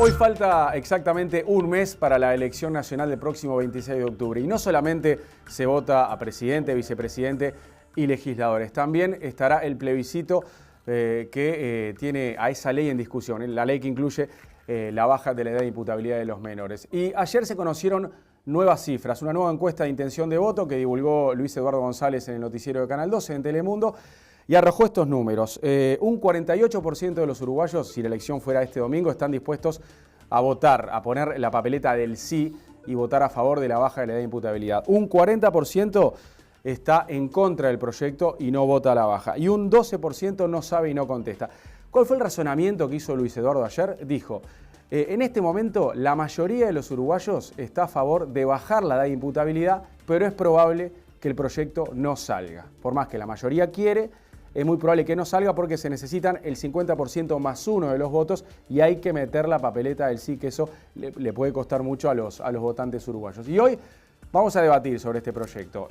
Hoy falta exactamente un mes para la elección nacional del próximo 26 de octubre. Y no solamente se vota a presidente, vicepresidente y legisladores. También estará el plebiscito que tiene a esa ley en discusión. La ley que incluye la baja de la edad de imputabilidad de los menores. Y ayer se conocieron nuevas cifras. Una nueva encuesta de intención de voto que divulgó Luis Eduardo González en el noticiero de Canal 12 en Telemundo. Y arrojó estos números. Un 48% de los uruguayos, si la elección fuera este domingo, están dispuestos a votar, a poner la papeleta del sí y votar a favor de la baja de la edad de imputabilidad. Un 40% está en contra del proyecto y no vota a la baja. Y un 12% no sabe y no contesta. ¿Cuál fue el razonamiento que hizo Luis Eduardo ayer? Dijo, en este momento la mayoría de los uruguayos está a favor de bajar la edad de imputabilidad, pero es probable que el proyecto no salga. Por más que la mayoría quiere, es muy probable que no salga porque se necesitan el 50% más uno de los votos y hay que meter la papeleta del sí, que eso le puede costar mucho a los votantes uruguayos. Y hoy vamos a debatir sobre este proyecto.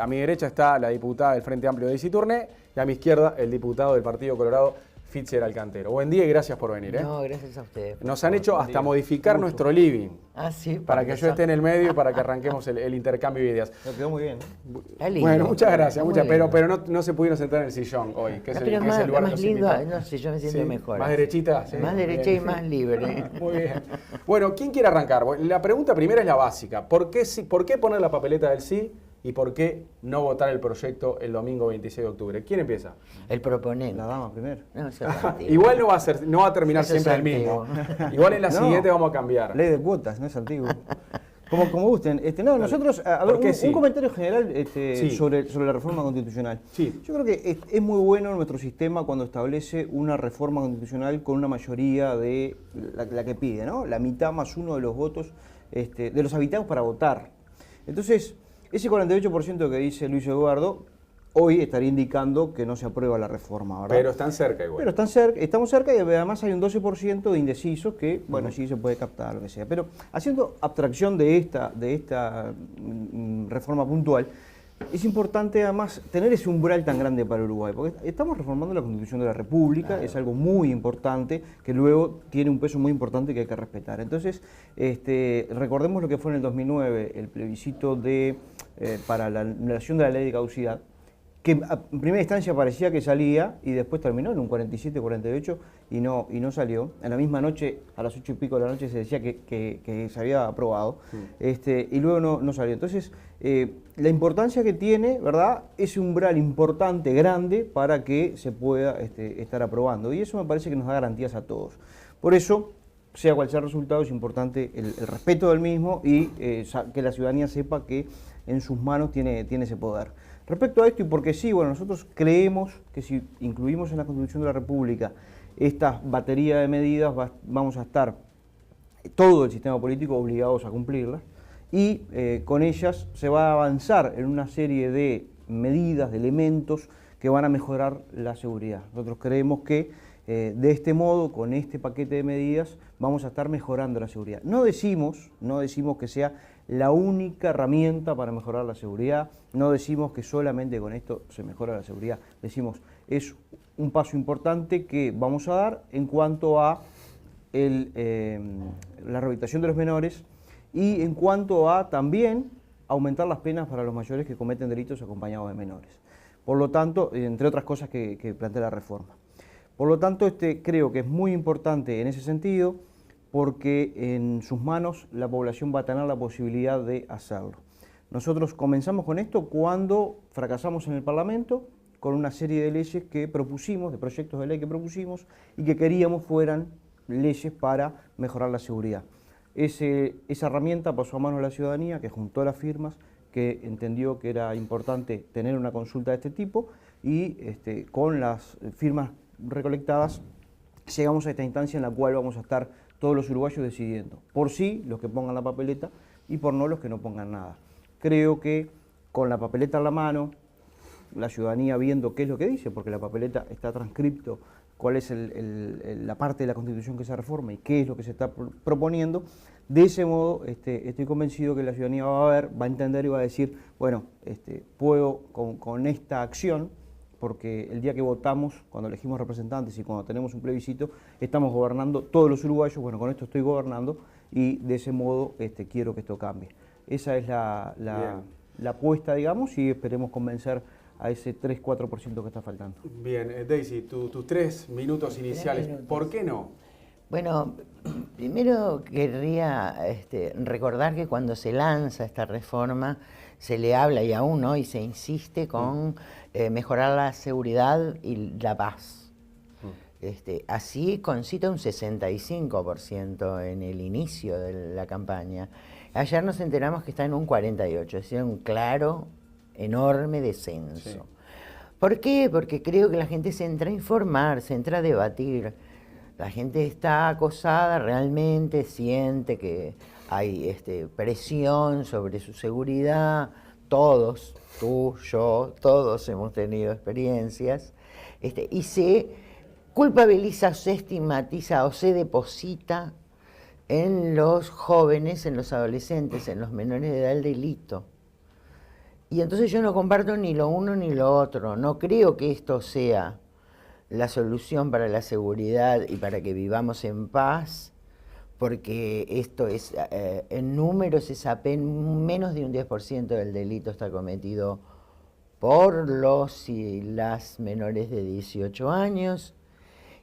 A mi derecha está la diputada del Frente Amplio Daisy Tourné y a mi izquierda el diputado del Partido Colorado, Fitzer Alcantero. Buen día y gracias por venir. No, gracias a ustedes. Nos han hecho hasta modificar nuestro living. Ah, sí. Para que yo esté en el medio y para que arranquemos el intercambio de ideas. Me quedó muy bien. Bueno, muchas gracias. Pero no se pudieron sentar en el sillón hoy, que es el lugar más lindo. No sé, yo me siento mejor. Más derechita. Sí, más derecha y más libre. Muy bien. Bueno, ¿quién quiere arrancar? La pregunta primera es la básica. ¿Por qué poner la papeleta del sí? ¿Y por qué no votar el proyecto el domingo 26 de octubre? ¿Quién empieza? El proponente. La dama primero. No, igual no va a terminar siempre el mismo. Igual en la siguiente vamos a cambiar. Ley de cuotas, no es antiguo. Como gusten. Nosotros, a ver, un comentario general sobre la reforma constitucional. Sí. Yo creo que es muy bueno nuestro sistema cuando establece una reforma constitucional con una mayoría de la que pide, ¿no? La mitad más uno de los votos de los habilitados para votar. Entonces, ese 48% que dice Luis Eduardo, hoy estaría indicando que no se aprueba la reforma, ¿verdad? Pero están cerca igual. Pero estamos cerca y además hay un 12% de indecisos que, bueno, sí se puede captar, lo que sea. Pero haciendo abstracción de esta reforma puntual, es importante además tener ese umbral tan grande para Uruguay, porque estamos reformando la Constitución de la República, claro. Es algo muy importante, que luego tiene un peso muy importante que hay que respetar. Entonces, recordemos lo que fue en el 2009, el plebiscito para la anulación de la ley de caducidad, que en primera instancia parecía que salía y después terminó en un 47, 48 y no salió. En la misma noche, a las 8 y pico de la noche, se decía que se había aprobado, y luego no salió. Entonces, la importancia que tiene, ¿verdad?, ese umbral importante, grande, para que se pueda estar aprobando. Y eso me parece que nos da garantías a todos. Por eso, sea cual sea el resultado, es importante el respeto del mismo y que la ciudadanía sepa que en sus manos tiene ese poder. Respecto a esto, y porque sí, bueno, nosotros creemos que si incluimos en la Constitución de la República esta batería de medidas, vamos a estar todo el sistema político obligados a cumplirlas, y con ellas se va a avanzar en una serie de medidas, de elementos que van a mejorar la seguridad. Nosotros creemos que de este modo, con este paquete de medidas, vamos a estar mejorando la seguridad. No decimos que sea la única herramienta para mejorar la seguridad, no decimos que solamente con esto se mejora la seguridad, decimos es un paso importante que vamos a dar en cuanto a la rehabilitación de los menores y en cuanto a también aumentar las penas para los mayores que cometen delitos acompañados de menores. Por lo tanto, entre otras cosas que plantea la reforma. Por lo tanto, creo que es muy importante en ese sentido, porque en sus manos la población va a tener la posibilidad de hacerlo. Nosotros comenzamos con esto cuando fracasamos en el Parlamento con una serie de leyes que propusimos, de proyectos de ley que propusimos y que queríamos fueran leyes para mejorar la seguridad. Esa herramienta pasó a manos de la ciudadanía, que juntó las firmas, que entendió que era importante tener una consulta de este tipo y con las firmas recolectadas llegamos a esta instancia en la cual vamos a estar todos los uruguayos decidiendo, por sí los que pongan la papeleta y por no los que no pongan nada. Creo que con la papeleta en la mano, la ciudadanía viendo qué es lo que dice, porque la papeleta está transcripto cuál es la parte de la Constitución que se reforma y qué es lo que se está proponiendo, de ese modo estoy convencido que la ciudadanía va a entender y va a decir, bueno, puedo con esta acción porque el día que votamos, cuando elegimos representantes y cuando tenemos un plebiscito, estamos gobernando todos los uruguayos. Bueno, con esto estoy gobernando y de ese modo quiero que esto cambie. Esa es la apuesta, digamos, y esperemos convencer a ese 3-4% que está faltando. Bien, Daisy, tus 3 minutos iniciales, ¿por qué no? Bueno, primero querría recordar que cuando se lanza esta reforma se le habla, y aún hoy se insiste con mejorar la seguridad y la paz. Así concita un 65% en el inicio de la campaña. Ayer nos enteramos que está en un 48%, es decir, un claro, enorme descenso. Sí. ¿Por qué? Porque creo que la gente se entra a informar, se entra a debatir. La gente está acosada, realmente siente que hay presión sobre su seguridad. Todos, tú, yo, todos hemos tenido experiencias. Y se culpabiliza, o se estigmatiza o se deposita en los jóvenes, en los adolescentes, en los menores de edad el delito. Y entonces yo no comparto ni lo uno ni lo otro. No creo que esto sea la solución para la seguridad y para que vivamos en paz, porque esto es, en números es apenas menos de un 10% del delito está cometido por los y las menores de 18 años.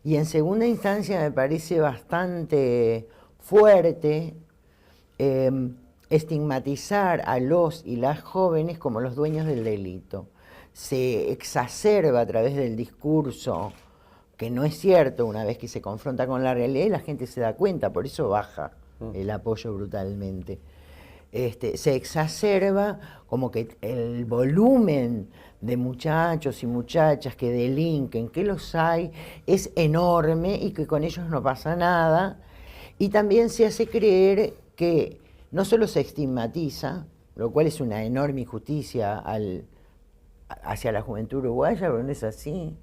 Y en segunda instancia me parece bastante fuerte estigmatizar a los y las jóvenes como los dueños del delito. Se exacerba a través del discurso, que no es cierto, una vez que se confronta con la realidad y la gente se da cuenta, por eso baja el apoyo brutalmente. Se exacerba como que el volumen de muchachos y muchachas que delinquen, que los hay, es enorme y que con ellos no pasa nada. Y también se hace creer que no solo se estigmatiza, lo cual es una enorme injusticia hacia la juventud uruguaya, pero no es así.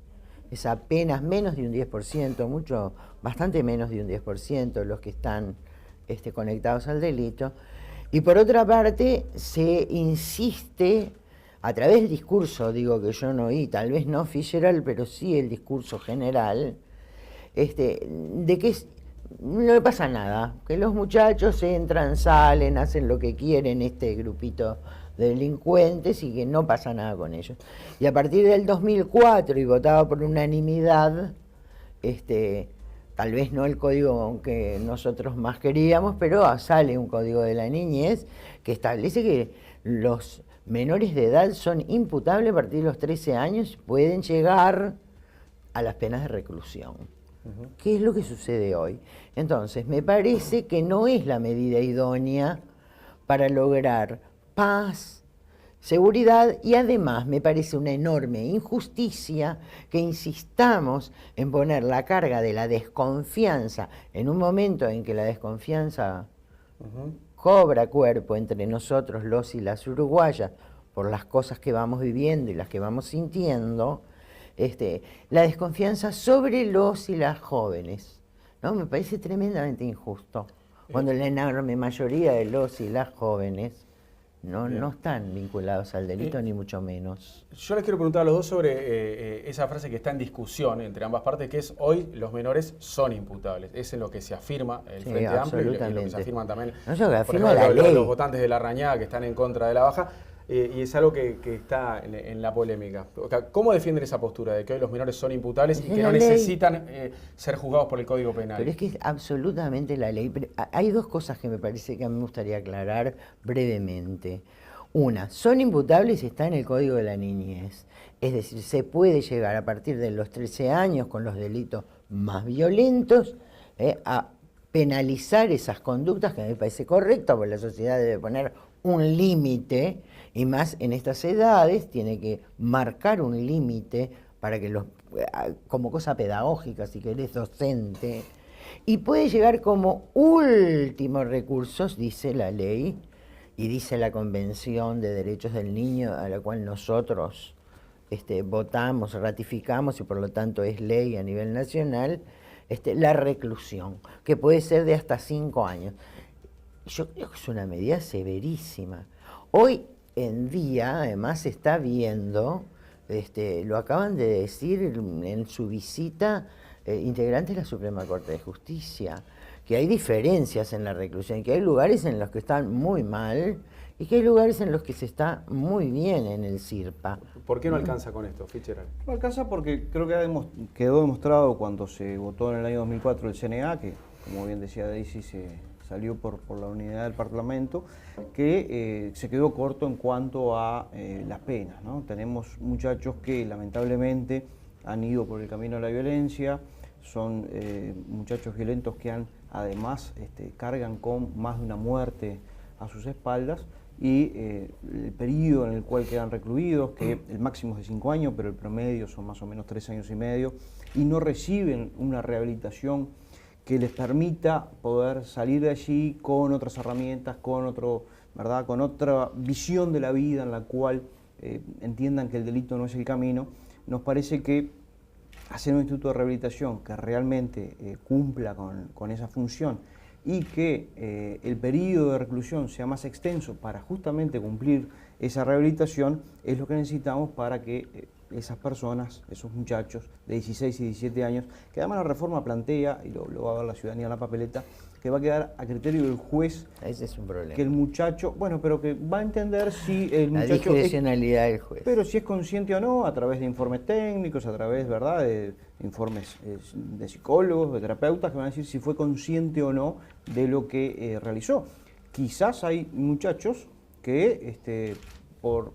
Es apenas menos de un 10%, bastante menos de un 10% los que están conectados al delito. Y por otra parte, se insiste, a través del discurso, digo que yo no oí, tal vez no Fitzgerald, pero sí el discurso general, de que no le pasa nada, que los muchachos entran, salen, hacen lo que quieren, este grupito de delincuentes, y que no pasa nada con ellos. Y a partir del 2004, y votado por unanimidad, tal vez no el código que nosotros más queríamos, pero sale un código de la niñez que establece que los menores de edad son imputables a partir de los 13 años, pueden llegar a las penas de reclusión. ¿Qué es lo que sucede hoy? Entonces, me parece que no es la medida idónea para lograr paz, seguridad, y además me parece una enorme injusticia que insistamos en poner la carga de la desconfianza en un momento en que la desconfianza cobra cuerpo entre nosotros, los y las uruguayas, por las cosas que vamos viviendo y las que vamos sintiendo, la desconfianza sobre los y las jóvenes, ¿no? Me parece tremendamente injusto, cuando la enorme mayoría de los y las jóvenes no están vinculados al delito, ni mucho menos. Yo les quiero preguntar a los dos sobre esa frase que está en discusión entre ambas partes, que es: hoy los menores son imputables. Es en lo que se afirma el Frente Amplio y lo que se afirman también los votantes de la Rañada, que están en contra de la baja. Y es algo que está en la polémica. ¿Cómo defienden esa postura de que hoy los menores son imputables y que no necesitan ser juzgados por el Código Penal? Pero es que es absolutamente la ley. Pero hay dos cosas que me parece que a mí me gustaría aclarar brevemente. Una, son imputables y está en el Código de la Niñez. Es decir, se puede llegar a partir de los 13 años con los delitos más violentos a penalizar esas conductas, que me parece correcto, porque la sociedad debe poner un límite, y más en estas edades tiene que marcar un límite para que como cosa pedagógica, si querés, docente, y puede llegar como último recurso, dice la ley y dice la Convención de Derechos del Niño, a la cual nosotros votamos, ratificamos, y por lo tanto es ley a nivel nacional, la reclusión, que puede ser de hasta 5 años. Yo creo que es una medida severísima. Hoy en día, además, se está viendo Lo acaban de decir en su visita integrantes de la Suprema Corte de Justicia, que hay diferencias en la reclusión, que hay lugares en los que están muy mal y que hay lugares en los que se está muy bien en el CIRPA. ¿Por qué no alcanza con esto, Fitzgerald? No alcanza porque creo que quedó demostrado cuando se votó en el año 2004 el CNA, que como bien decía Daisy, se salió por la unidad del Parlamento, que se quedó corto en cuanto a las penas, ¿no? Tenemos muchachos que lamentablemente han ido por el camino de la violencia, son muchachos violentos que además cargan con más de una muerte a sus espaldas, y el periodo en el cual quedan recluidos, que el máximo es de 5 años, pero el promedio son más o menos 3 años y medio, y no reciben una rehabilitación que les permita poder salir de allí con otras herramientas, con otra visión de la vida en la cual entiendan que el delito no es el camino. Nos parece que hacer un instituto de rehabilitación que realmente cumpla con esa función y que el periodo de reclusión sea más extenso para justamente cumplir esa rehabilitación es lo que necesitamos para que esas personas, esos muchachos de 16 y 17 años, que además la reforma plantea, y lo va a ver la ciudadanía en la papeleta, que va a quedar a criterio del juez. Ese es un problema. Que el muchacho, bueno, pero que va a entender si el muchacho... La discrecionalidad del juez. Pero si es consciente o no, a través de informes técnicos, a través, ¿verdad?, de informes de psicólogos, de terapeutas, que van a decir si fue consciente o no de lo que realizó. Quizás hay muchachos que por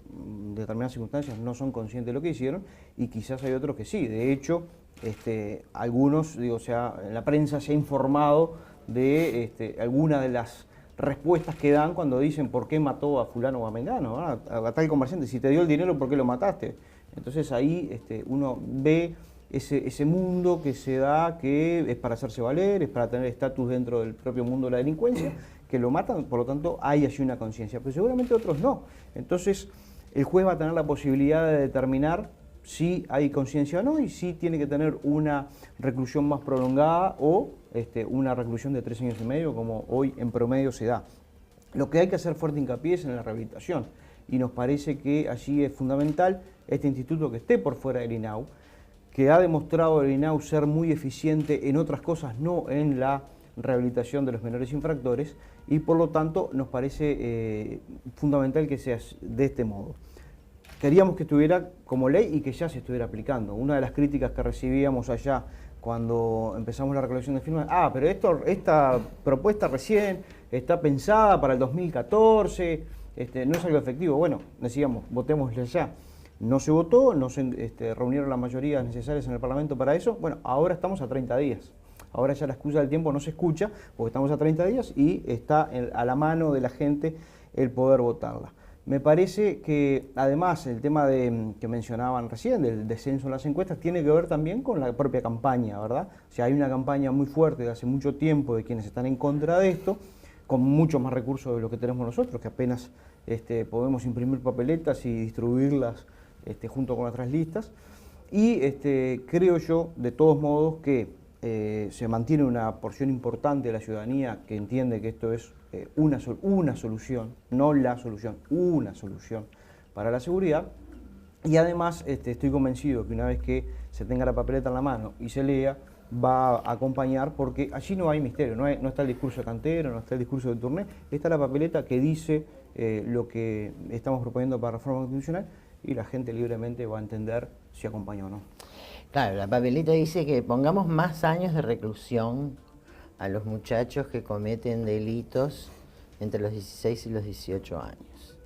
determinadas circunstancias no son conscientes de lo que hicieron, y quizás hay otros que sí. De hecho, algunos, en la prensa se ha informado de alguna de las respuestas que dan cuando dicen por qué mató a fulano o a mengano, a tal comerciante, si te dio el dinero, ¿por qué lo mataste? Entonces ahí uno ve ese mundo que se da, que es para hacerse valer, es para tener estatus dentro del propio mundo de la delincuencia, que lo matan, por lo tanto hay así una conciencia, pero seguramente otros no. Entonces el juez va a tener la posibilidad de determinar si hay conciencia o no, y si tiene que tener una reclusión más prolongada o una reclusión de 3 años y medio, como hoy en promedio se da. Lo que hay que hacer fuerte hincapié es en la rehabilitación, y nos parece que allí es fundamental este instituto que esté por fuera del INAU, que ha demostrado el INAU ser muy eficiente en otras cosas, no en la rehabilitación de los menores infractores, y por lo tanto nos parece fundamental que sea de este modo. Queríamos que estuviera como ley y que ya se estuviera aplicando. Una de las críticas que recibíamos allá cuando empezamos la recolección de firmas, pero esta propuesta recién está pensada para el 2014, no es algo efectivo. Bueno, decíamos, votémosle ya. No se votó, no se reunieron las mayorías necesarias en el Parlamento para eso. Bueno, ahora estamos a 30 días. Ahora ya la excusa del tiempo no se escucha, porque estamos a 30 días y está a la mano de la gente el poder votarla. Me parece que además el tema que mencionaban recién, del descenso en las encuestas, tiene que ver también con la propia campaña, ¿verdad? O sea, hay una campaña muy fuerte de hace mucho tiempo de quienes están en contra de esto, con muchos más recursos de lo que tenemos nosotros, que apenas podemos imprimir papeletas y distribuirlas junto con otras listas. Y creo yo, de todos modos, que se mantiene una porción importante de la ciudadanía que entiende que esto es una solución, no la solución, una solución para la seguridad. Y además estoy convencido que una vez que se tenga la papeleta en la mano y se lea, va a acompañar, porque allí no hay misterio, no está el discurso de Cantero, no está el discurso de Tourné, está la papeleta que dice lo que estamos proponiendo para la reforma constitucional, y la gente libremente va a entender si acompaña o no. Claro, la papeleta dice que pongamos más años de reclusión a los muchachos que cometen delitos entre los 16 y los 18 años.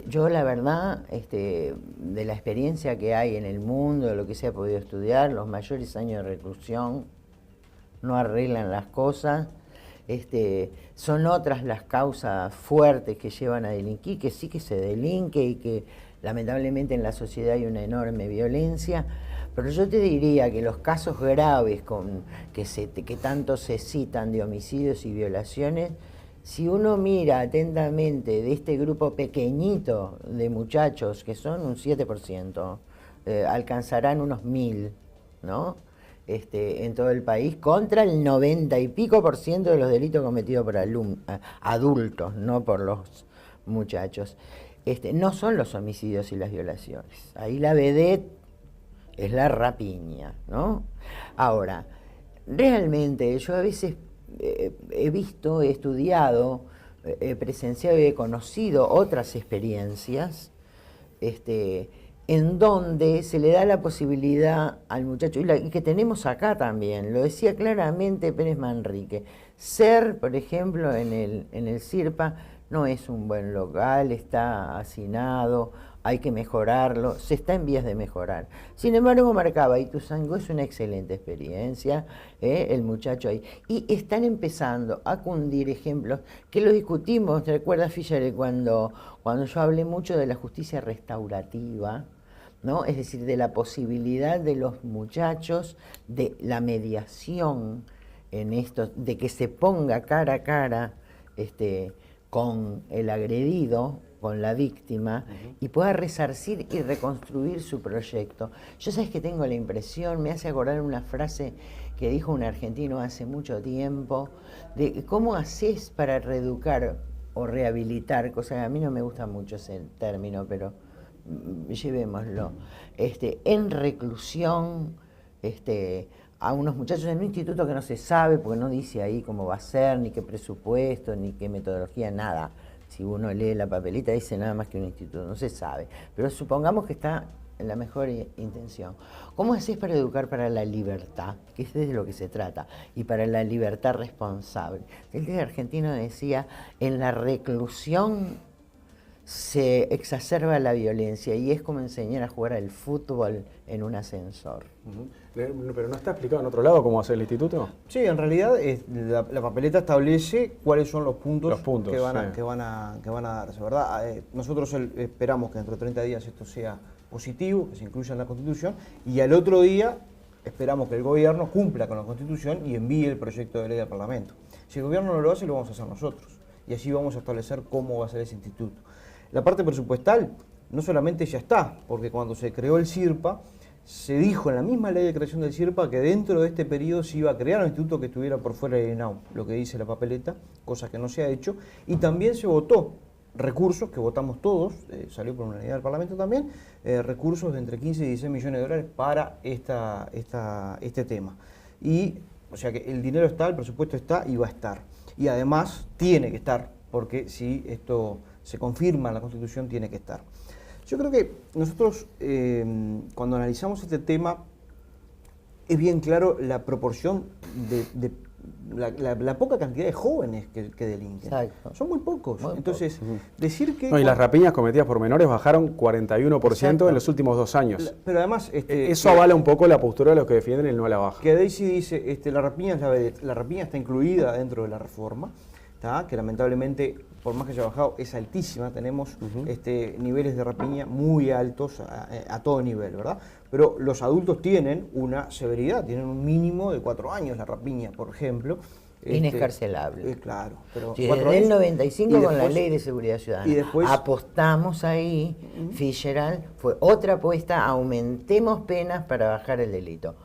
Yo la verdad, de la experiencia que hay en el mundo, de lo que se ha podido estudiar, los mayores años de reclusión no arreglan las cosas. Son otras las causas fuertes que llevan a delinquir, que sí que se delinque y que lamentablemente en la sociedad hay una enorme violencia, pero yo te diría que los casos graves que tanto se citan de homicidios y violaciones, si uno mira atentamente de este grupo pequeñito de muchachos, que son un 7%, alcanzarán unos 1000, ¿no? En todo el país, contra el 90 y pico % de los delitos cometidos por adultos, no por los muchachos. no son los homicidios y las violaciones. Ahí la vedette es la rapiña, ¿no? Ahora, realmente yo a veces he visto, he estudiado, he presenciado y he conocido otras experiencias en donde se le da la posibilidad al muchacho, y que tenemos acá también, lo decía claramente Pérez Manrique, ser, por ejemplo, en el CIRPA no es un buen local, está hacinado, hay que mejorarlo, se está en vías de mejorar. Sin embargo, marcaba Ituzaingó es una excelente experiencia, el muchacho ahí. Y están empezando a cundir ejemplos que lo discutimos, ¿te recuerdas, Fischer, cuando yo hablé mucho de la justicia restaurativa, ¿no? Es decir, de la posibilidad de los muchachos, de la mediación en esto, de que se ponga cara a cara con el agredido, con la víctima, y pueda resarcir y reconstruir su proyecto. Yo sabes que tengo la impresión, me hace acordar una frase que dijo un argentino hace mucho tiempo, de cómo haces para reeducar o rehabilitar, cosa que a mí no me gusta mucho ese término, pero llevémoslo, en reclusión, a unos muchachos en un instituto que no se sabe, porque no dice ahí cómo va a ser, ni qué presupuesto, ni qué metodología, nada. Si uno lee la papelita dice nada más que un instituto, no se sabe. Pero supongamos que está en la mejor intención. ¿Cómo haces para educar para la libertad? Que es de lo que se trata. Y para la libertad responsable. El argentino decía, en la reclusión se exacerba la violencia y es como enseñar a jugar al fútbol en un ascensor. ¿Pero no está explicado en otro lado cómo hace el instituto? Sí, en realidad la papeleta establece cuáles son los puntos que van a darse, ¿verdad? Nosotros esperamos que dentro de 30 días esto sea positivo, que se incluya en la Constitución, y al otro día esperamos que el gobierno cumpla con la Constitución y envíe el proyecto de ley al Parlamento. Si el gobierno no lo hace, lo vamos a hacer nosotros, y así vamos a establecer cómo va a ser ese instituto. La parte presupuestal no solamente ya está, porque cuando se creó el CIRPA, se dijo en la misma ley de creación del CIRPA que dentro de este periodo se iba a crear un instituto que estuviera por fuera del INAU, lo que dice la papeleta, cosa que no se ha hecho, y también se votó recursos, que votamos todos, salió por unanimidad del Parlamento también, recursos de entre 15 y 16 millones de dólares para este tema. Y, o sea que el dinero está, el presupuesto está y va a estar. Y además tiene que estar, porque si esto se confirma en la Constitución, tiene que estar. Yo creo que nosotros, cuando analizamos este tema, es bien claro la proporción de la poca cantidad de jóvenes que delinquen. Exacto. Son muy pocos. Entonces, decir que... No, y las rapiñas cometidas por menores bajaron 41% en los últimos 2 años. Pero además... eso avala un poco la postura de los que defienden el no a la baja. Que Daisy dice, la rapiña está incluida dentro de la reforma, que lamentablemente, por más que haya bajado, es altísima. Tenemos niveles de rapiña muy altos a todo nivel, ¿verdad? Pero los adultos tienen una severidad, tienen un mínimo de 4 años la rapiña, por ejemplo. Inescarcelable. Claro. Pero sí, desde el 95 con la Ley de Seguridad Ciudadana. Y después, apostamos ahí, Fitzgerald, fue otra apuesta, aumentemos penas para bajar el delito.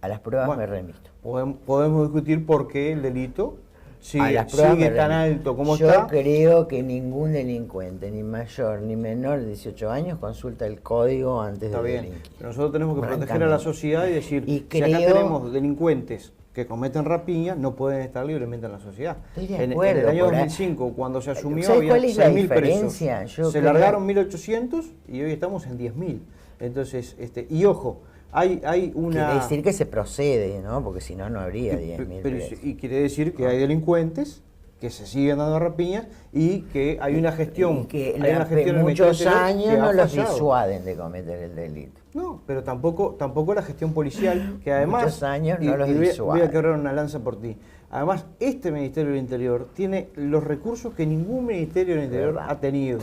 A las pruebas me remito. Podemos discutir por qué el delito sigue tan alto como Yo está. Yo creo que ningún delincuente, ni mayor ni menor de 18 años, consulta el código antes de delinquir. Pero nosotros tenemos que proteger a la sociedad y decir, si acá tenemos delincuentes que cometen rapiña, no pueden estar libremente en la sociedad. Estoy de acuerdo, en el año 2005, cuando se asumió, había 6.000 presos. Se largaron 1.800 y hoy estamos en 10.000. Entonces, y ojo, hay una... Quiere decir que se procede, ¿no? Porque si no, no habría 10.000 presos. Y quiere decir que hay delincuentes que se siguen dando rapiñas y que hay una gestión... Y que muchos años no los disuaden de cometer el delito. No, pero tampoco la gestión policial, que además... Muchos años no los disuaden. Voy a quebrar una lanza por ti. Además, este Ministerio del Interior tiene los recursos que ningún Ministerio del Interior ha tenido.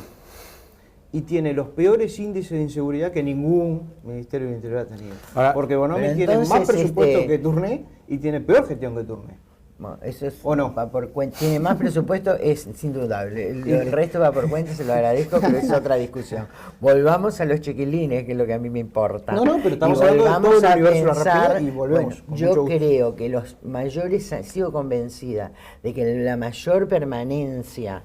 Y tiene los peores índices de inseguridad que ningún Ministerio del Interior ha tenido. Ahora, porque Bonomi tiene más presupuesto que Tourné y tiene peor gestión que Tourné. Bueno, eso es, ¿o no? Va por cuenta. Tiene más presupuesto, es indudable. El resto va por cuenta, se lo agradezco, pero es otra discusión. Volvamos a los chiquilines, que es lo que a mí me importa. No, pero estamos hablando de todo el universo de la rapidez y volvemos. Bueno, yo creo que los mayores, sigo convencida de que la mayor permanencia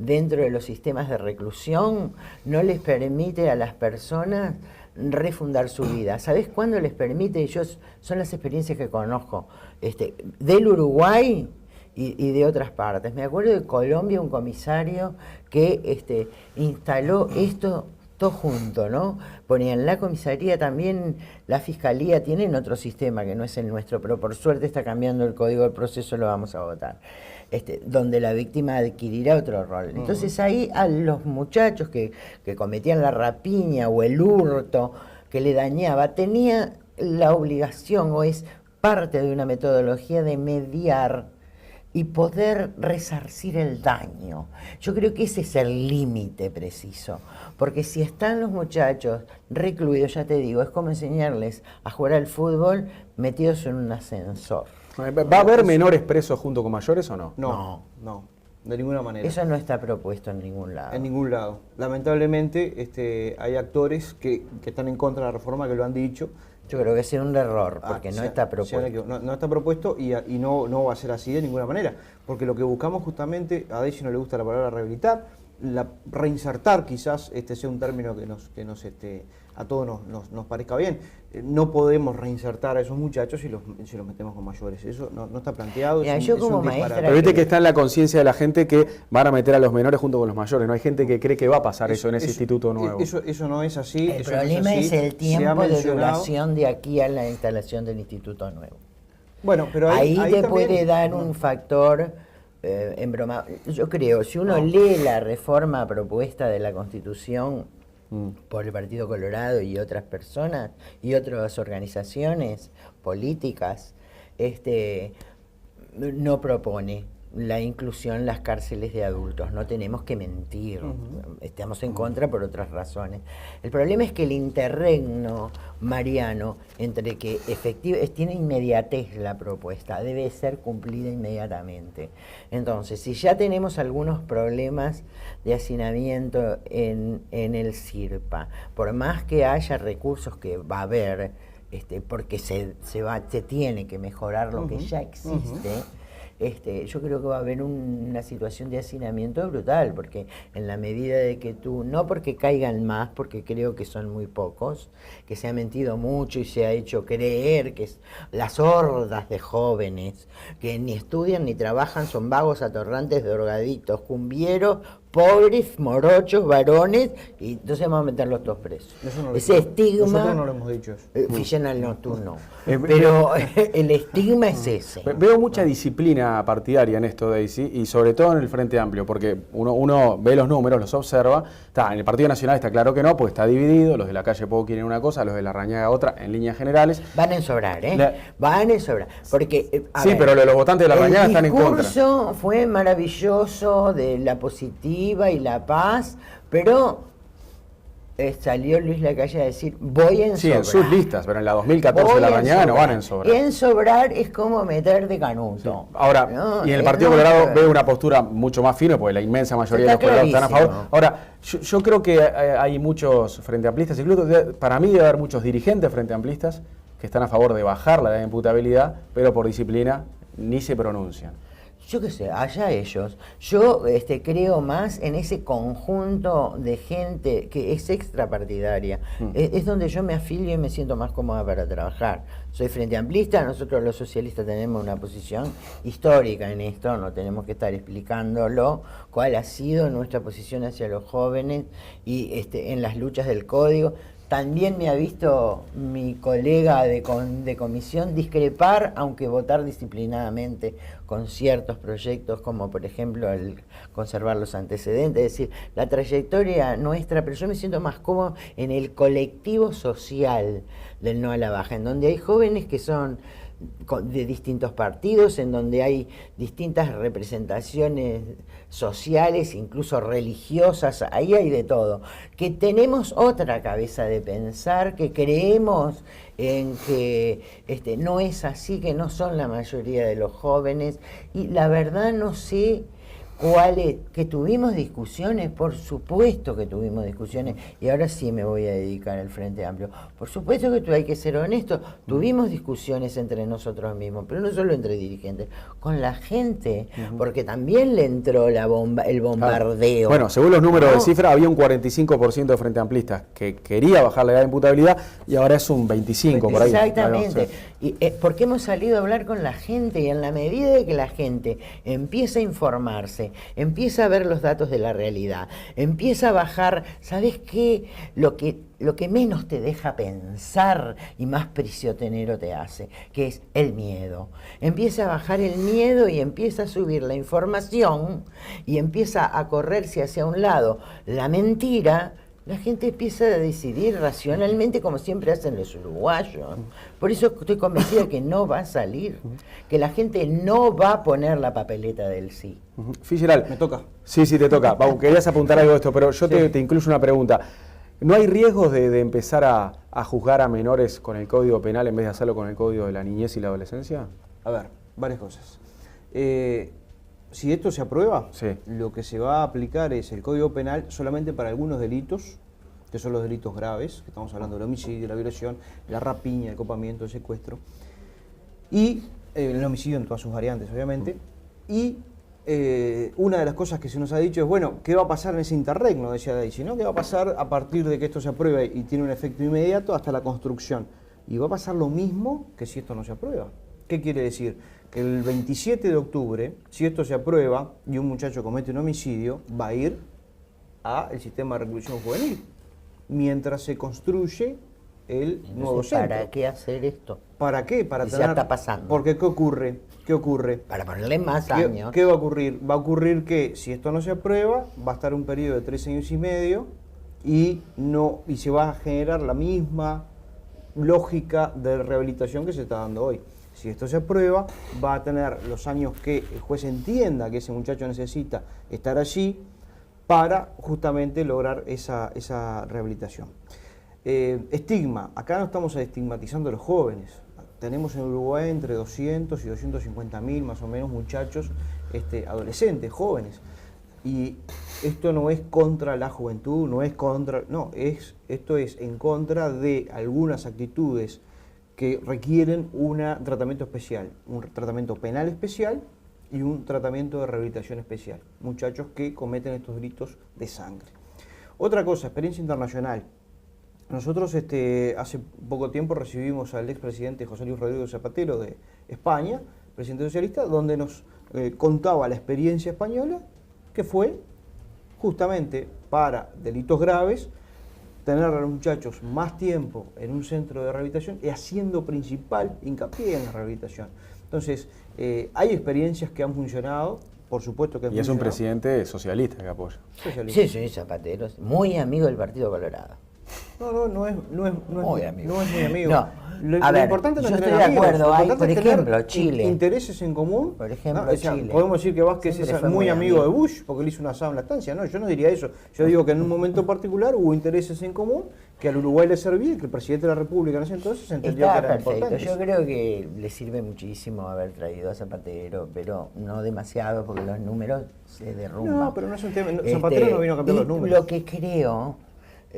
dentro de los sistemas de reclusión no les permite a las personas refundar su vida. ¿Sabés cuándo les permite? Son las experiencias que conozco del Uruguay y de otras partes. Me acuerdo de Colombia, un comisario que instaló esto todo junto, ¿no? Ponían la comisaría, también la fiscalía, tienen otro sistema que no es el nuestro, pero por suerte está cambiando el código del proceso, lo vamos a votar. Donde la víctima adquirirá otro rol. Entonces ahí a los muchachos que cometían la rapiña o el hurto que le dañaba, tenía la obligación, o es parte de una metodología de mediar y poder resarcir el daño. Yo creo que ese es el límite preciso, porque si están los muchachos recluidos, ya te digo, es como enseñarles a jugar al fútbol metidos en un ascensor. ¿Va a haber menores presos junto con mayores o no? No, de ninguna manera. Eso no está propuesto en ningún lado. En ningún lado. Lamentablemente hay actores que están en contra de la reforma, que lo han dicho. Yo creo que es un error, porque no está propuesto. No está propuesto y no va a ser así de ninguna manera. Porque lo que buscamos justamente, a Daisy no le gusta la palabra rehabilitar, reinsertar quizás sea un término que a todos nos parezca bien. No podemos reinsertar a esos muchachos si los metemos con mayores. Eso no está planteado. Mira, yo como maestra... Pero viste que está en la conciencia de la gente que van a meter a los menores junto con los mayores. No hay gente que cree que va a pasar eso en ese instituto nuevo. Eso no es así. El problema es el tiempo de duración de aquí a la instalación del instituto nuevo. Bueno, pero ahí te también puede dar un factor embromado. Yo creo, si uno lee la reforma propuesta de la Constitución por el Partido Colorado y otras personas y otras organizaciones políticas, no propone la inclusión en las cárceles de adultos. No tenemos que mentir, estamos en contra por otras razones. El problema es que el interregno, Mariano, entre que tiene inmediatez la propuesta, debe ser cumplida inmediatamente. Entonces, si ya tenemos algunos problemas de hacinamiento en el CIRPA, por más que haya recursos que va a haber, porque se tiene que mejorar lo que ya existe, yo creo que va a haber una situación de hacinamiento brutal, porque en la medida de que no porque caigan más, porque creo que son muy pocos, que se ha mentido mucho y se ha hecho creer que las hordas de jóvenes que ni estudian ni trabajan son vagos, atorrantes, drogadictos, cumbieros, pobres, morochos, varones, y entonces vamos a meterlos todos presos. Ese estigma... Nosotros no lo hemos dicho eso. Fissional no, tú no. Pero el estigma es ese. Veo mucha disciplina partidaria en esto, Daisy, y sobre todo en el Frente Amplio, porque uno ve los números, los observa. En el Partido Nacional está claro que no, porque está dividido, los de la calle Pou quieren una cosa, los de la Rañaga otra, en líneas generales. Van a sobrar, van a sobrar. Porque, sí, pero los votantes de la Rañaga están en contra. El discurso fue maravilloso de la positiva y la paz, pero salió Luis Lacalle a decir, voy en sobrar. Sí, en sus listas, pero en la 2014 de la Rañaga no van en sobrar. En sobrar es como meter de canuto. Sí. Ahora, y en el Partido Colorado veo una postura mucho más firme, porque la inmensa mayoría de los colorados están a favor. Ahora, yo creo que hay muchos frente amplistas, incluso para mí debe haber muchos dirigentes frente amplistas que están a favor de bajar la edad de imputabilidad, pero por disciplina ni se pronuncian. Yo qué sé, allá ellos. Yo creo más en ese conjunto de gente que es extrapartidaria. Es donde yo me afilio y me siento más cómoda para trabajar. Soy frente amplista, nosotros los socialistas tenemos una posición histórica en esto, no tenemos que estar explicándolo, cuál ha sido nuestra posición hacia los jóvenes y en las luchas del código. También me ha visto mi colega de comisión discrepar, aunque votar disciplinadamente con ciertos proyectos, como por ejemplo el conservar los antecedentes, es decir, la trayectoria nuestra, pero yo me siento más cómodo en el colectivo social del no a la baja, en donde hay jóvenes que son de distintos partidos, en donde hay distintas representaciones sociales, incluso religiosas, ahí hay de todo, que tenemos otra cabeza de pensar, que creemos en que no es así, que no son la mayoría de los jóvenes, y la verdad no sé que tuvimos discusiones, por supuesto que tuvimos discusiones, y ahora sí me voy a dedicar al Frente Amplio. Por supuesto que hay que ser honesto, tuvimos discusiones entre nosotros mismos, pero no solo entre dirigentes, con la gente, porque también le entró el bombardeo. Bueno, según los números de cifra, había un 45% de Frente Amplistas que quería bajar la edad de imputabilidad y ahora es un 25% por ahí. Exactamente. Y, porque hemos salido a hablar con la gente, y en la medida de que la gente empieza a informarse, empieza a ver los datos de la realidad, empieza a bajar, ¿sabes qué? Lo que menos te deja pensar y más prisionero te hace, que es el miedo. Empieza a bajar el miedo y empieza a subir la información y empieza a correrse hacia un lado la mentira. La gente empieza a decidir racionalmente, como siempre hacen los uruguayos. Por eso estoy convencida que no va a salir, que la gente no va a poner la papeleta del sí. Fitzgerald, Me toca. Sí, te toca. Querías apuntar algo de esto, pero yo te incluyo una pregunta. ¿No hay riesgos de empezar a juzgar a menores con el Código Penal en vez de hacerlo con el Código de la Niñez y la Adolescencia? A ver, varias cosas. Si esto se aprueba, lo que se va a aplicar es el Código Penal solamente para algunos delitos, que son los delitos graves, que estamos hablando del homicidio, la violación, la rapiña, el copamiento, el secuestro, y el homicidio en todas sus variantes, obviamente. Y una de las cosas que se nos ha dicho es, bueno, ¿qué va a pasar en ese interregno? Decía Daisy, ¿no? ¿Qué va a pasar a partir de que esto se apruebe y tiene un efecto inmediato hasta la construcción? Y va a pasar lo mismo que si esto no se aprueba. ¿Qué quiere decir? Que el 27 de octubre, si esto se aprueba y un muchacho comete un homicidio, va a ir al sistema de reclusión juvenil, mientras se construye el nuevo centro. ¿Para qué hacer esto? ¿Para qué? Para tener... Ya está pasando. Porque ¿qué ocurre? ¿Qué ocurre? Para ponerle más años. ¿Qué va a ocurrir? Va a ocurrir que si esto no se aprueba, va a estar un periodo de 3 años y medio y se va a generar la misma lógica de rehabilitación que se está dando hoy. Si esto se aprueba, va a tener los años que el juez entienda que ese muchacho necesita estar allí para justamente lograr esa rehabilitación. Estigma. Acá no estamos estigmatizando a los jóvenes. Tenemos en Uruguay entre 200 y 250.000 más o menos muchachos adolescentes, jóvenes. Y esto no es contra la juventud, esto es en contra de algunas actitudes que requieren un tratamiento especial, un tratamiento penal especial y un tratamiento de rehabilitación especial. Muchachos que cometen estos delitos de sangre. Otra cosa, experiencia internacional. Nosotros hace poco tiempo recibimos al expresidente José Luis Rodríguez Zapatero de España, presidente socialista, donde nos contaba la experiencia española, que fue justamente para delitos graves, tener a los muchachos más tiempo en un centro de rehabilitación y haciendo principal hincapié en la rehabilitación. Entonces, hay experiencias que han funcionado, por supuesto que han funcionado. Y es un presidente socialista que apoya. Sí, Zapatero, muy amigo del Partido Colorado. No es muy amigo. No. Lo importante no es tener amigos. Yo estoy de acuerdo, hay, por ejemplo, Chile. Intereses en común. Por ejemplo, Chile. Podemos decir que Vázquez es muy amigo de Bush porque le hizo un asado en la estancia. No, yo no diría eso. Yo digo que en un momento particular hubo intereses en común que al Uruguay le servía y que el presidente de la República en ese entonces entendió que era importante. Yo creo que le sirve muchísimo haber traído a Zapatero, pero no demasiado porque los números se derrumban. No, pero no es un tema. Zapatero no vino a cambiar los números. Lo que creo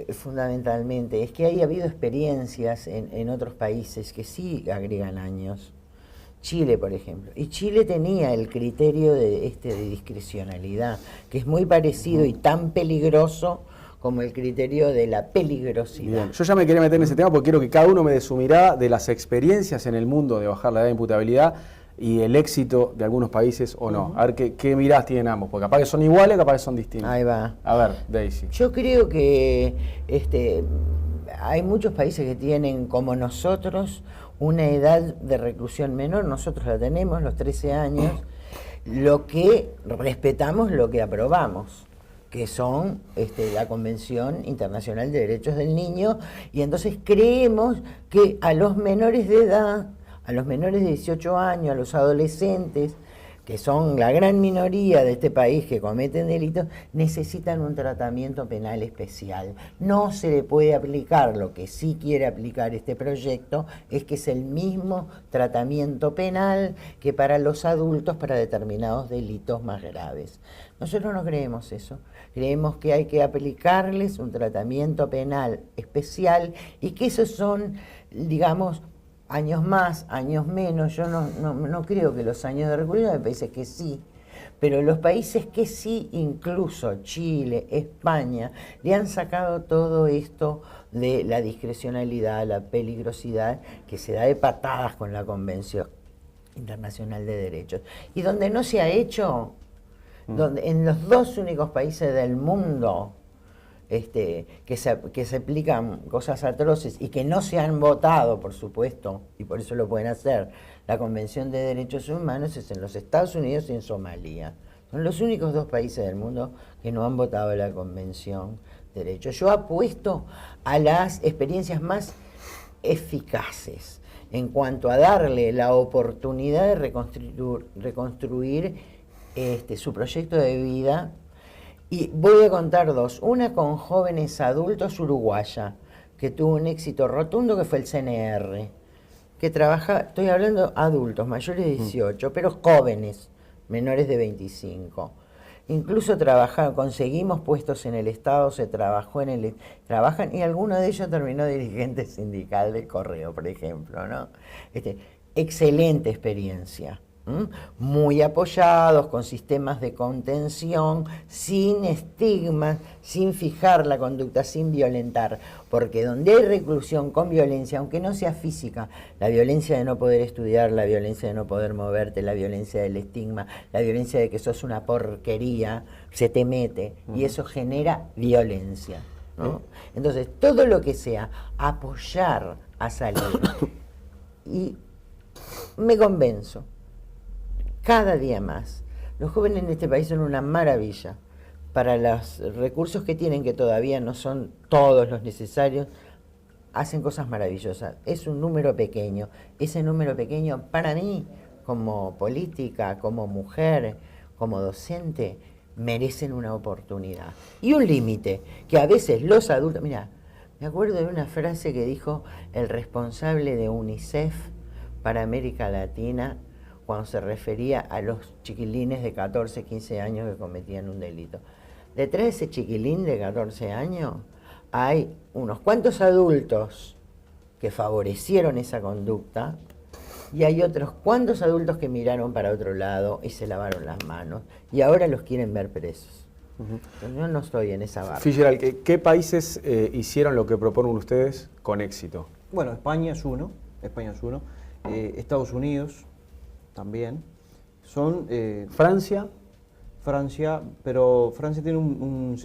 fundamentalmente es que ha habido experiencias en otros países que sí agregan años. Chile, por ejemplo. Y Chile tenía el criterio de discrecionalidad, que es muy parecido y tan peligroso como el criterio de la peligrosidad. Bien. Yo ya me quería meter en ese tema porque quiero que cada uno me dé su mirada de las experiencias en el mundo de bajar la edad de imputabilidad y el éxito de algunos países o no. A ver qué miradas tienen ambos, porque capaz que son iguales, capaz que son distintos. Ahí va. A ver, Daisy. Yo creo que hay muchos países que tienen, como nosotros, una edad de reclusión menor. Nosotros la tenemos, los 13 años. Lo que respetamos, lo que aprobamos, que son la Convención Internacional de Derechos del Niño, y entonces creemos que a los menores de edad, a los menores de 18 años, a los adolescentes, que son la gran minoría de este país que cometen delitos, necesitan un tratamiento penal especial. No se le puede aplicar, lo que sí quiere aplicar este proyecto es que es el mismo tratamiento penal que para los adultos para determinados delitos más graves. Nosotros no creemos eso. Creemos que hay que aplicarles un tratamiento penal especial y que esos son, digamos, años más, años menos. Yo no creo que los años de reclusión, me parece que sí, pero los países que sí, incluso Chile, España, le han sacado todo esto de la discrecionalidad, la peligrosidad que se da de patadas con la Convención Internacional de Derechos. Y donde no se ha hecho, donde, en los dos únicos países del mundo que se aplican cosas atroces y que no se han votado, por supuesto, y por eso lo pueden hacer, la Convención de Derechos Humanos es en los Estados Unidos y en Somalia. Son los únicos dos países del mundo que no han votado la Convención de Derechos. Yo apuesto a las experiencias más eficaces en cuanto a darle la oportunidad de reconstruir su proyecto de vida. Y voy a contar dos. Una con jóvenes adultos uruguaya, que tuvo un éxito rotundo, que fue el CNR, que trabaja, estoy hablando adultos, mayores de 18, pero jóvenes, menores de 25. Incluso conseguimos puestos en el Estado, trabajan, y alguno de ellos terminó dirigente sindical del Correo, por ejemplo, ¿no? Excelente experiencia. Muy apoyados, con sistemas de contención, sin estigmas, sin fijar la conducta, sin violentar, porque donde hay reclusión con violencia, aunque no sea física, la violencia de no poder estudiar, la violencia de no poder moverte, la violencia del estigma, la violencia de que sos una porquería, se te mete, y eso genera violencia, ¿no? Entonces, todo lo que sea apoyar a salir, y me convenzo, cada día más. Los jóvenes en este país son una maravilla. Para los recursos que tienen, que todavía no son todos los necesarios, hacen cosas maravillosas. Es un número pequeño. Ese número pequeño, para mí, como política, como mujer, como docente, merecen una oportunidad. Y un límite, que a veces los adultos... Mira, me acuerdo de una frase que dijo el responsable de UNICEF para América Latina, cuando se refería a los chiquilines de 14, 15 años que cometían un delito. Detrás de ese chiquilín de 14 años hay unos cuantos adultos que favorecieron esa conducta y hay otros cuantos adultos que miraron para otro lado y se lavaron las manos y ahora los quieren ver presos. Yo no estoy en esa barra. Fitzgerald, ¿qué países hicieron lo que proponen ustedes con éxito? Bueno, España es uno, Estados Unidos también, son... ¿Francia? Francia, pero Francia tiene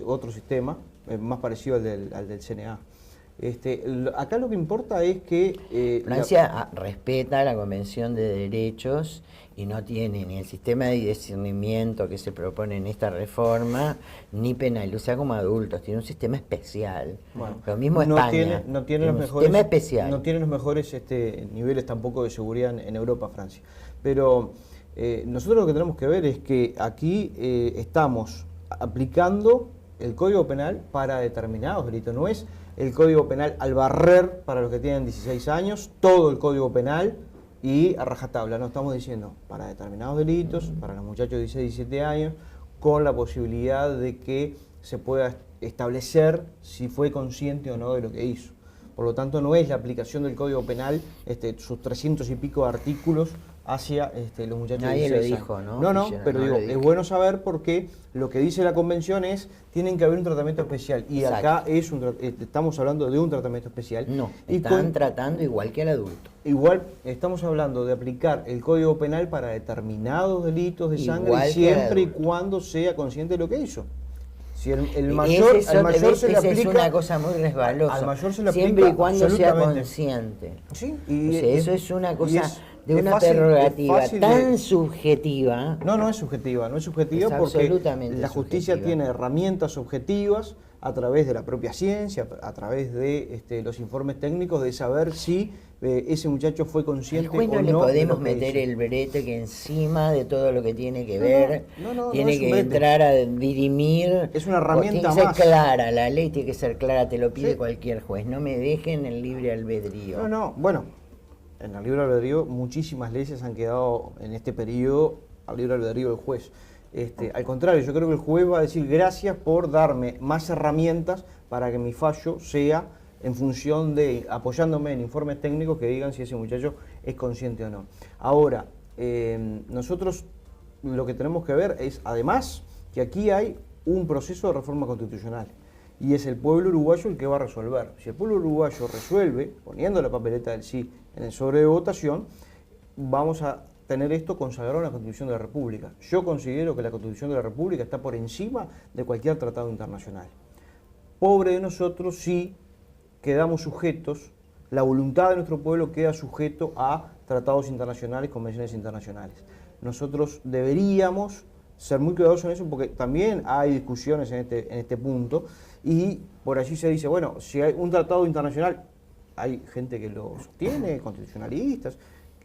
otro sistema más parecido al del CNA. Acá lo que importa es que... Francia respeta la Convención de Derechos y no tiene ni el sistema de discernimiento que se propone en esta reforma, ni penaliza como adultos, tiene un sistema especial. Bueno, lo mismo España, no tiene los mejores, sistema especial. No tiene los mejores niveles tampoco de seguridad en Europa, Francia. Pero nosotros lo que tenemos que ver es que aquí estamos aplicando el Código Penal para determinados delitos. No es el Código Penal al barrer para los que tienen 16 años, todo el Código Penal y a rajatabla. No estamos diciendo para determinados delitos, para los muchachos de 16, 17 años, con la posibilidad de que se pueda establecer si fue consciente o no de lo que hizo. Por lo tanto, no es la aplicación del Código Penal, sus 300 y pico de artículos hacia los muchachos Nadie de 16 lo dijo, años. ¿no? No, pero digo, es bueno saber porque lo que dice la Convención es tienen que haber un tratamiento especial. Y Exacto. acá estamos hablando de un tratamiento especial. No, y están tratando igual que al adulto. Igual estamos hablando de aplicar el Código Penal para determinados delitos de sangre Igual siempre y que cuando sea consciente de lo que hizo. Si el mayor se le esa aplica, es una cosa muy resbalosa. al mayor se le siempre aplica y cuando sea absolutamente. consciente. Sí, O sea, eso es una cosa de es una fácil- prerrogativa es fácil tan de- subjetiva. No es subjetiva Es porque absolutamente la justicia subjetiva. tiene herramientas objetivas a través de la propia ciencia, a través de los informes técnicos, de saber si ese muchacho fue consciente Al juez o no le no de podemos lo que meter hizo. el brete que encima de todo lo que tiene que ver, no tiene es un que brete. entrar a dirimir. Es una herramienta tiene que ser más. clara, la ley tiene que ser clara, te lo pide Sí. cualquier juez. No me dejen el libre albedrío. Bueno, en el libre albedrío muchísimas leyes han quedado en este periodo al libre albedrío del juez. Al contrario, yo creo que el juez va a decir gracias por darme más herramientas para que mi fallo sea en función de, apoyándome en informes técnicos que digan si ese muchacho es consciente o no. Ahora, nosotros lo que tenemos que ver es, además, que aquí hay un proceso de reforma constitucional y es el pueblo uruguayo el que va a resolver. Si el pueblo uruguayo resuelve, poniendo la papeleta del sí en el sobre de votación, vamos a tener esto consagrado en la Constitución de la República. Yo considero que la Constitución de la República está por encima de cualquier tratado internacional. Pobre de nosotros si quedamos sujetos, la voluntad de nuestro pueblo queda sujeto a tratados internacionales, convenciones internacionales. Nosotros deberíamos ser muy cuidadosos en eso porque también hay discusiones en este punto y por allí se dice, bueno, si hay un tratado internacional, hay gente que lo sostiene, constitucionalistas,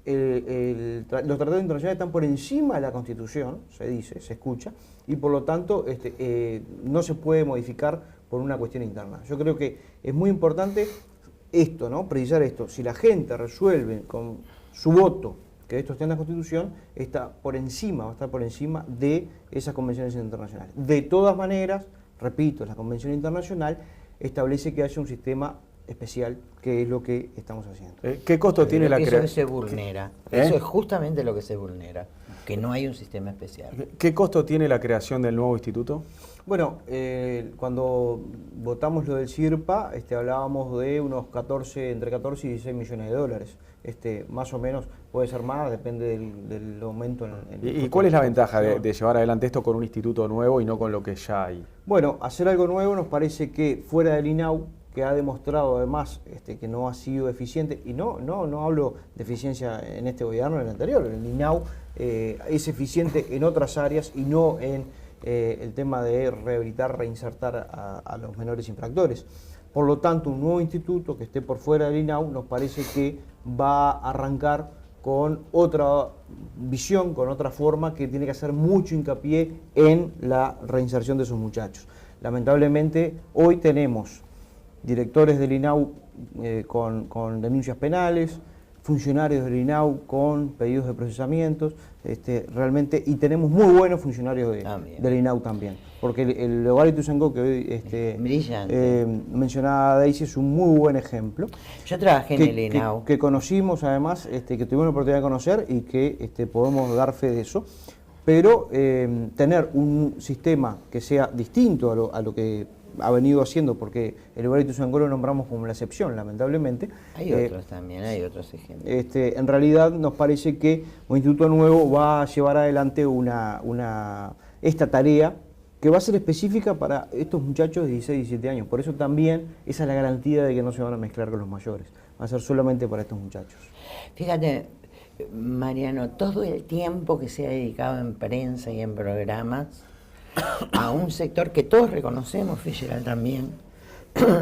los tratados internacionales están por encima de la Constitución, se dice, se escucha, y por lo tanto no se puede modificar por una cuestión interna. Yo creo que es muy importante esto, ¿no? Precisar esto. Si la gente resuelve con su voto que esto esté en la Constitución, está por encima, va a estar por encima de esas convenciones internacionales. De todas maneras, repito, la Convención Internacional establece que haya un sistema especial, que es lo que estamos haciendo. ¿Qué costo tiene la Eso creación? se vulnera. Eso es justamente lo que se vulnera, que no hay un sistema especial. ¿Qué costo tiene la creación del nuevo instituto? Bueno, cuando votamos lo del CIRPA, hablábamos de unos entre 14 y 16 millones de dólares. Más o menos, puede ser más, depende del aumento. ¿Y cuál es la ventaja de llevar adelante esto con un instituto nuevo y no con lo que ya hay? Bueno, hacer algo nuevo nos parece que fuera del INAU, que ha demostrado además que no ha sido eficiente, y no hablo de eficiencia en este gobierno, en el anterior, el INAU es eficiente en otras áreas y no en el tema de rehabilitar, reinsertar a los menores infractores. Por lo tanto, un nuevo instituto que esté por fuera del INAU nos parece que va a arrancar con otra visión, con otra forma, que tiene que hacer mucho hincapié en la reinserción de esos muchachos. Lamentablemente, hoy tenemos directores del INAU con denuncias penales, funcionarios del INAU con pedidos de procesamientos, realmente, y tenemos muy buenos funcionarios del INAU también, porque el Hogar Ituzaingó que hoy mencionaba Daisy es un muy buen ejemplo. Yo trabajé en el INAU. Que conocimos además, que tuvimos la oportunidad de conocer y que podemos dar fe de eso, pero tener un sistema que sea distinto a lo que ha venido haciendo, porque el Hogar Ituzaingó lo nombramos como la excepción, lamentablemente. Hay otros también, hay otros ejemplos. En realidad nos parece que un instituto nuevo va a llevar adelante esta tarea que va a ser específica para estos muchachos de 16, 17 años. Por eso también esa es la garantía de que no se van a mezclar con los mayores. Va a ser solamente para estos muchachos. Fíjate, Mariano, todo el tiempo que se ha dedicado en prensa y en programas a un sector que todos reconocemos, Fitzgerald también,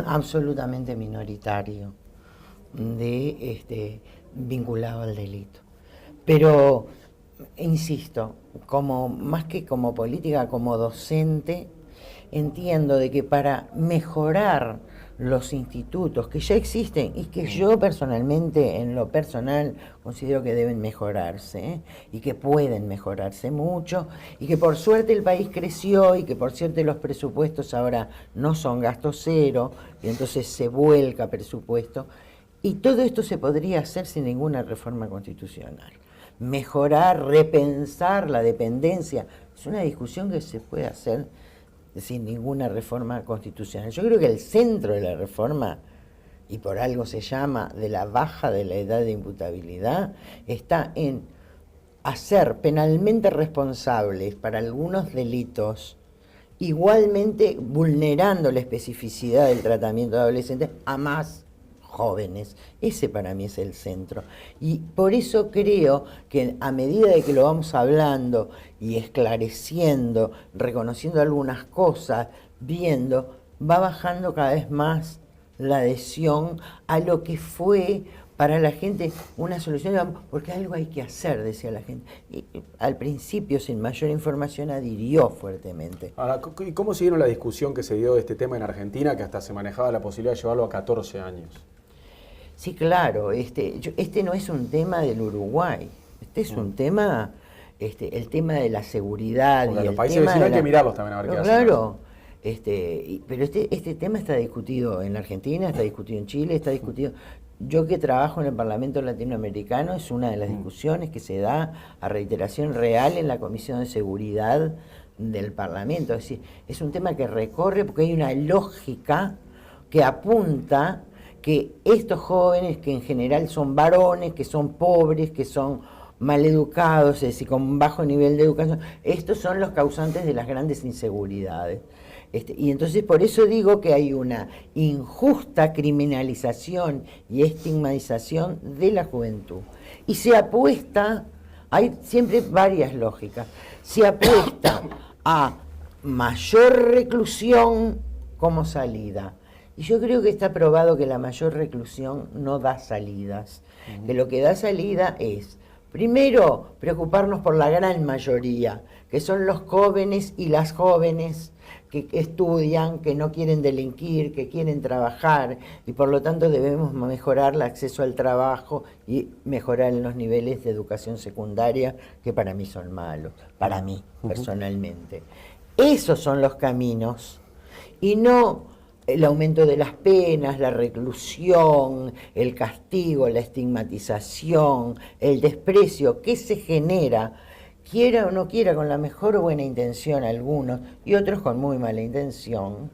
absolutamente minoritario, vinculado al delito. Pero, insisto, más que como política, como docente, entiendo de que para mejorar los institutos que ya existen y que yo personalmente, en lo personal, considero que deben mejorarse, y que pueden mejorarse mucho, y que por suerte el país creció y que por suerte los presupuestos ahora no son gasto cero y entonces se vuelca presupuesto, y todo esto se podría hacer sin ninguna reforma constitucional. Mejorar, repensar la dependencia, es una discusión que se puede hacer sin ninguna reforma constitucional. Yo creo que el centro de la reforma, y por algo se llama de la baja de la edad de imputabilidad, está en hacer penalmente responsables para algunos delitos, igualmente vulnerando la especificidad del tratamiento de adolescentes, a más jóvenes. Ese para mí es el centro. Y por eso creo que a medida de que lo vamos hablando y esclareciendo, reconociendo algunas cosas, viendo, va bajando cada vez más la adhesión a lo que fue para la gente una solución, porque algo hay que hacer, decía la gente. Y al principio, sin mayor información, adhirió fuertemente. Ahora, ¿y cómo siguieron la discusión que se dio de este tema en Argentina, que hasta se manejaba la posibilidad de llevarlo a 14 años? Sí, claro, este no es un tema del Uruguay, este es un tema, el tema de la seguridad. Porque y los el países tema vecinos hay de que mirarlos también a ver qué hacen. Claro, pero este tema está discutido en Argentina, está discutido en Chile, está discutido. Yo que trabajo en el Parlamento Latinoamericano, es una de las discusiones que se da a reiteración real en la Comisión de Seguridad del Parlamento. Es decir, es un tema que recorre porque hay una lógica que apunta que estos jóvenes, que en general son varones, que son pobres, que son maleducados, es decir, con bajo nivel de educación, estos son los causantes de las grandes inseguridades. Y entonces por eso digo que hay una injusta criminalización y estigmatización de la juventud. Y se apuesta, hay siempre varias lógicas, se apuesta a mayor reclusión como salida. Y yo creo que está probado que la mayor reclusión no da salidas, que lo que da salida es, primero, preocuparnos por la gran mayoría, que son los jóvenes y las jóvenes que estudian, que no quieren delinquir, que quieren trabajar, y por lo tanto debemos mejorar el acceso al trabajo y mejorar los niveles de educación secundaria, que para mí son malos, para mí personalmente. Esos son los caminos, y no el aumento de las penas, la reclusión, el castigo, la estigmatización, el desprecio que se genera, quiera o no quiera, con la mejor o buena intención algunos, y otros con muy mala intención,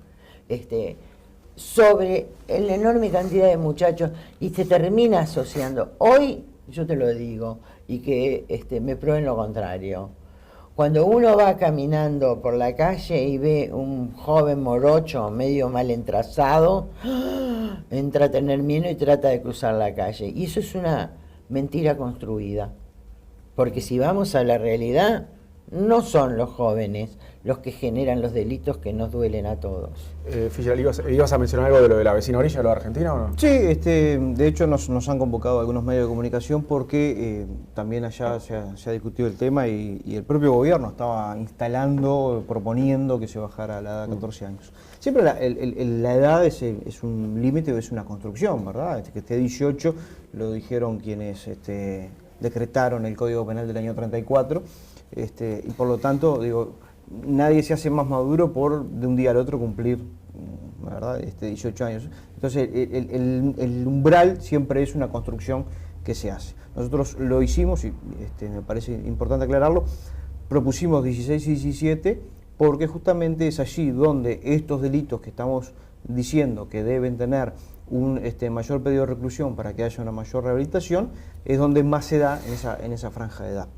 sobre la enorme cantidad de muchachos, y se termina asociando. Hoy, yo te lo digo, y que me prueben lo contrario, cuando uno va caminando por la calle y ve un joven morocho medio mal entrazado, entra a tener miedo y trata de cruzar la calle. Y eso es una mentira construida. Porque si vamos a la realidad, no son los jóvenes los que generan los delitos que nos duelen a todos. Fischer, ¿ibas a mencionar algo de lo de la vecina orilla, lo de Argentina o no? Sí, de hecho nos han convocado algunos medios de comunicación porque también allá se ha discutido el tema y el propio gobierno estaba instalando, proponiendo que se bajara la edad a 14 años. Siempre la edad es un límite o es una construcción, ¿verdad? Que esté 18, lo dijeron quienes decretaron el Código Penal del año 34, y por lo tanto, digo, nadie se hace más maduro por de un día al otro cumplir, ¿verdad? 18 años. Entonces, el umbral siempre es una construcción que se hace. Nosotros lo hicimos, y me parece importante aclararlo, propusimos 16 y 17 porque justamente es allí donde estos delitos que estamos diciendo que deben tener un mayor pedido de reclusión para que haya una mayor rehabilitación, es donde más se da en esa franja de edad.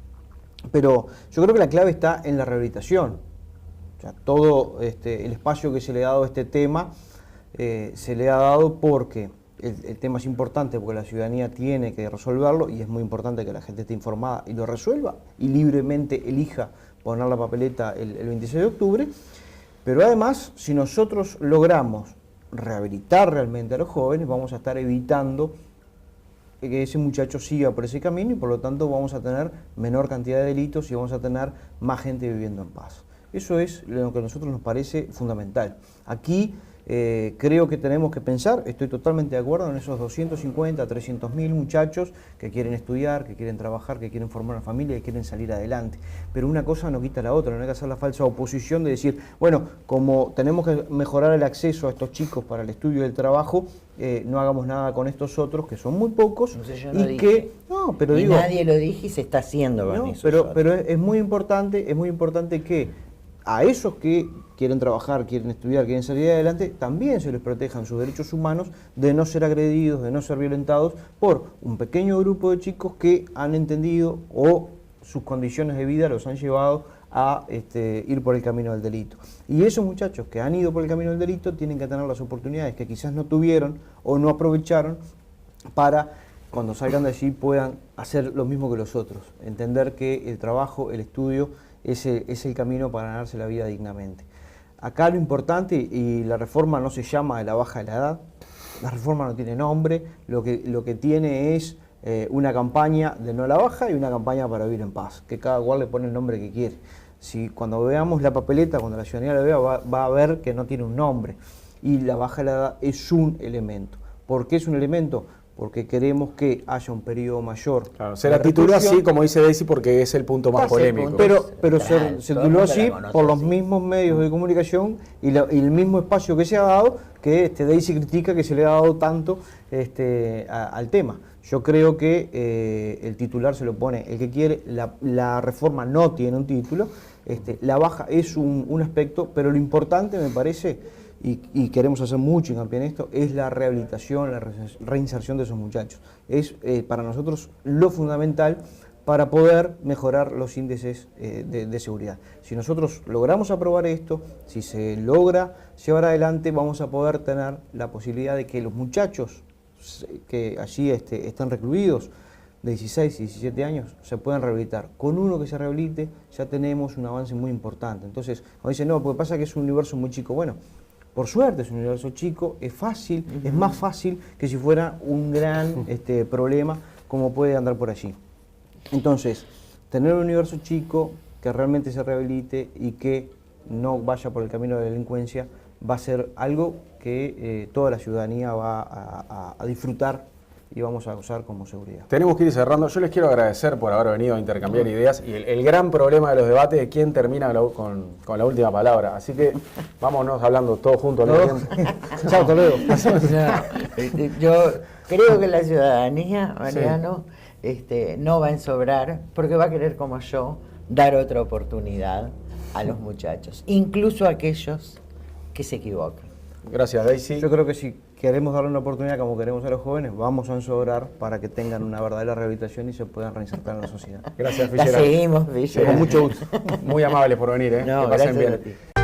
Pero yo creo que la clave está en la rehabilitación. O sea, todo el espacio que se le ha dado a este tema se le ha dado porque el tema es importante, porque la ciudadanía tiene que resolverlo y es muy importante que la gente esté informada y lo resuelva y libremente elija poner la papeleta el 26 de octubre. Pero además, si nosotros logramos rehabilitar realmente a los jóvenes, vamos a estar evitando que ese muchacho siga por ese camino y por lo tanto vamos a tener menor cantidad de delitos y vamos a tener más gente viviendo en paz. Eso es lo que a nosotros nos parece fundamental. Aquí creo que tenemos que pensar, estoy totalmente de acuerdo en esos 250, 300.000 muchachos que quieren estudiar, que quieren trabajar, que quieren formar una familia, que quieren salir adelante. Pero una cosa no quita la otra, no hay que hacer la falsa oposición de decir, bueno, como tenemos que mejorar el acceso a estos chicos para el estudio y el trabajo, no hagamos nada con estos otros, que son muy pocos, Entonces yo y que... No, pero digo... nadie lo dije y se está haciendo con eso. Pero es muy importante que a esos que quieren trabajar, quieren estudiar, quieren salir adelante, también se les protejan sus derechos humanos de no ser agredidos, de no ser violentados por un pequeño grupo de chicos que han entendido o sus condiciones de vida los han llevado a ir por el camino del delito. Y esos muchachos que han ido por el camino del delito tienen que tener las oportunidades que quizás no tuvieron o no aprovecharon para, cuando salgan de allí, puedan hacer lo mismo que los otros, entender que el trabajo, el estudio, es el camino para ganarse la vida dignamente. acá lo importante, y la reforma no se llama de la baja de la edad, la reforma no tiene nombre, lo que tiene es una campaña de no a la baja y una campaña para vivir en paz, que cada cual le pone el nombre que quiere. Si cuando veamos la papeleta, cuando la ciudadanía la vea, va a ver que no tiene un nombre, y la baja de la edad es un elemento. ¿Por qué es un elemento? Porque queremos que haya un periodo mayor. Claro, se la tituló así, como dice Daisy, porque es el punto más polémico. Pero se tituló así por los mismos medios de comunicación y el mismo espacio que se ha dado, que Daisy critica que se le ha dado tanto al tema. Yo creo que el titular se lo pone el que quiere, la reforma no tiene un título, la baja es un aspecto, pero lo importante me parece, y queremos hacer mucho hincapié en esto, es la rehabilitación, la reinserción de esos muchachos. Es para nosotros lo fundamental para poder mejorar los índices de seguridad. Si nosotros logramos aprobar esto, si se logra llevar adelante, vamos a poder tener la posibilidad de que los muchachos que allí están recluidos de 16 y 17 años se puedan rehabilitar. Con uno que se rehabilite ya tenemos un avance muy importante. Entonces, cuando dicen, no, porque pasa que es un universo muy chico. Bueno, por suerte es un universo chico, es fácil, es más fácil que si fuera un gran problema como puede andar por allí. Entonces, tener un universo chico que realmente se rehabilite y que no vaya por el camino de la delincuencia va a ser algo que toda la ciudadanía va a disfrutar y vamos a gozar como seguridad. Tenemos que ir cerrando. Yo les quiero agradecer por haber venido a intercambiar ideas y el gran problema de los debates de quién termina con la última palabra. Así que vámonos hablando todos juntos al mismo tiempo. Chao, hasta luego. Yo creo que la ciudadanía, Mariano, no va a ensobrar, porque va a querer, como yo, dar otra oportunidad a los muchachos, incluso a aquellos que se equivocan. Gracias, Daisy. Yo creo que si queremos darle una oportunidad como queremos a los jóvenes, vamos a ensobrar para que tengan una verdadera rehabilitación y se puedan reinsertar en la sociedad. Gracias, La Fischera. seguimos, Fischera. Con mucho gusto. Muy amables por venir, ¿eh? No, que pasen gracias bien. a ti.